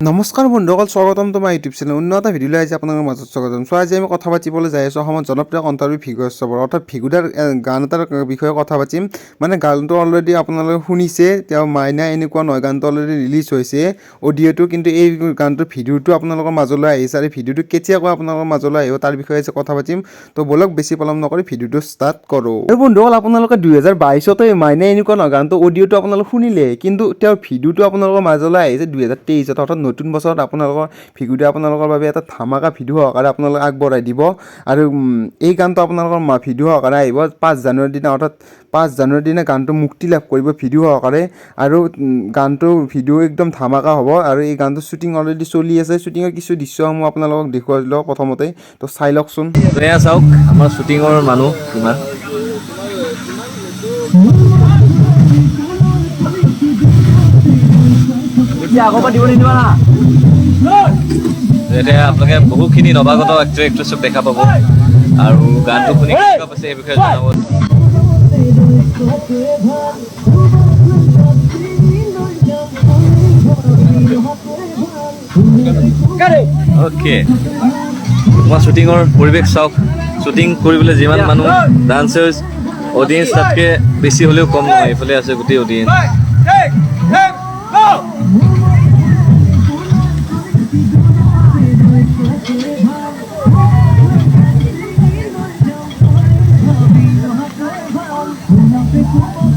নমস্কাৰ বন্ধুসকল, স্বাগতম তোমাৰ ইউটিউব চেনেল উন্নত ভিডিঅ' লৈ আহিছে আপোনালোকৰ মাজত স্বাগতম। চ' আজি আমি কথা পাতিবলৈ যাই আছোঁ অসমত জনপ্ৰিয় কণ্ঠশিল্পী ভিগু অৰ্থাৎ ভিগুদাৰ গান এটাৰ বিষয়ে কথা পাতিম। মানে গানটো অলৰেডি আপোনালোকে শুনিছে, তেওঁ মাইনা এনেকুৱা নহয় গানটো অলৰেডি ৰিলিজ হৈছে অডিঅ'টো, কিন্তু এই গানটোৰ ভিডিঅ'টো আপোনালোকৰ মাজলৈ আহিছে আৰু ভিডিঅ'টো কেতিয়াকৈ আপোনালোকৰ মাজলৈ আহিব তাৰ বিষয়ে কথা পাতিম। তো বলক বেছি পলম নকৰি ভিডিঅ'টো ষ্টাৰ্ট কৰোঁ। আৰু বন্ধুসকল, আপোনালোকে 2022তে মাইনা এনেকুৱা নহয় গানটো অডিঅ'টো আপোনালোকে শুনিলে, কিন্তু তেওঁৰ ভিডিঅ'টো আপোনালোকৰ মাজলৈ আহিছে 2023 অৰ্থাৎ নতুন বছৰত আপোনালোকৰ ভিডিঅ'টো আপোনালোকৰ বাবে এটা ধামাকা ভিডিঅ' সহকাৰে আপোনালোকে আগবঢ়াই দিব। আৰু এই গানটো আপোনালোকৰ ভিডিঅ' সহকাৰে আহিব 5 জানুৱাৰীৰ দিনা, অৰ্থাৎ 5 জানুৱাৰীৰ দিনা গানটো মুক্তি লাভ কৰিব ভিডিঅ' সহকাৰে। আৰু গানটো ভিডিঅ' একদম ধামাকা হ'ব। আৰু এই গানটো শ্বুটিং অলৰেডি চলি আছে, শ্বুটিঙৰ কিছু দৃশ্যসমূহ আপোনালোকক দেখুৱাই দিলোঁ প্ৰথমতে, তো চাই লওকচোন। এয়া চাওক আমাৰ শ্বুটিঙৰ মানুহ কিমান। এতিয়া আপোনালোকে বহুখিনি নৱাগত এক্টৰ এক্ট্ৰেছক দেখা পাব আৰু গানটো শুনি কেনেকুৱা পাইছে এই বিষয়ে জনাব। অ'কে, তোমাৰ শ্বুটিঙৰ পৰিৱেশ চাওক। শ্বুটিং কৰিবলৈ যিমান মানুহ ডান্সাৰ্ছ অডিয়েঞ্চ তাতকৈ বেছি হ'লেও কম নহয়। এইফালে আছে গোটেই অডিয়েঞ্চ।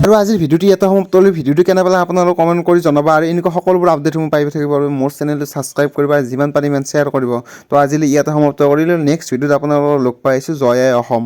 আৰু আজিৰ ভিডিঅ'টো ইয়াতে সমাপ্ত হ'লে ভিডিঅ'টো কেনে পালে আপোনালোকে কমেণ্ট কৰি জনাবা। আৰু এনেকুৱা সকলোবোৰ আপডেটসমূহ পাই থাকিব আৰু মোৰ চেনেলটো ছাবস্ক্ৰাইব কৰিব আৰু যিমান পাৰি ইমান শ্বেয়াৰ কৰিব। তো আজিলৈ ইয়াতে সমাপ্ত কৰিলোঁ। নেক্সট ভিডিঅ'ত আপোনালোকক লগ পাইছোঁ। জয় আই অসম।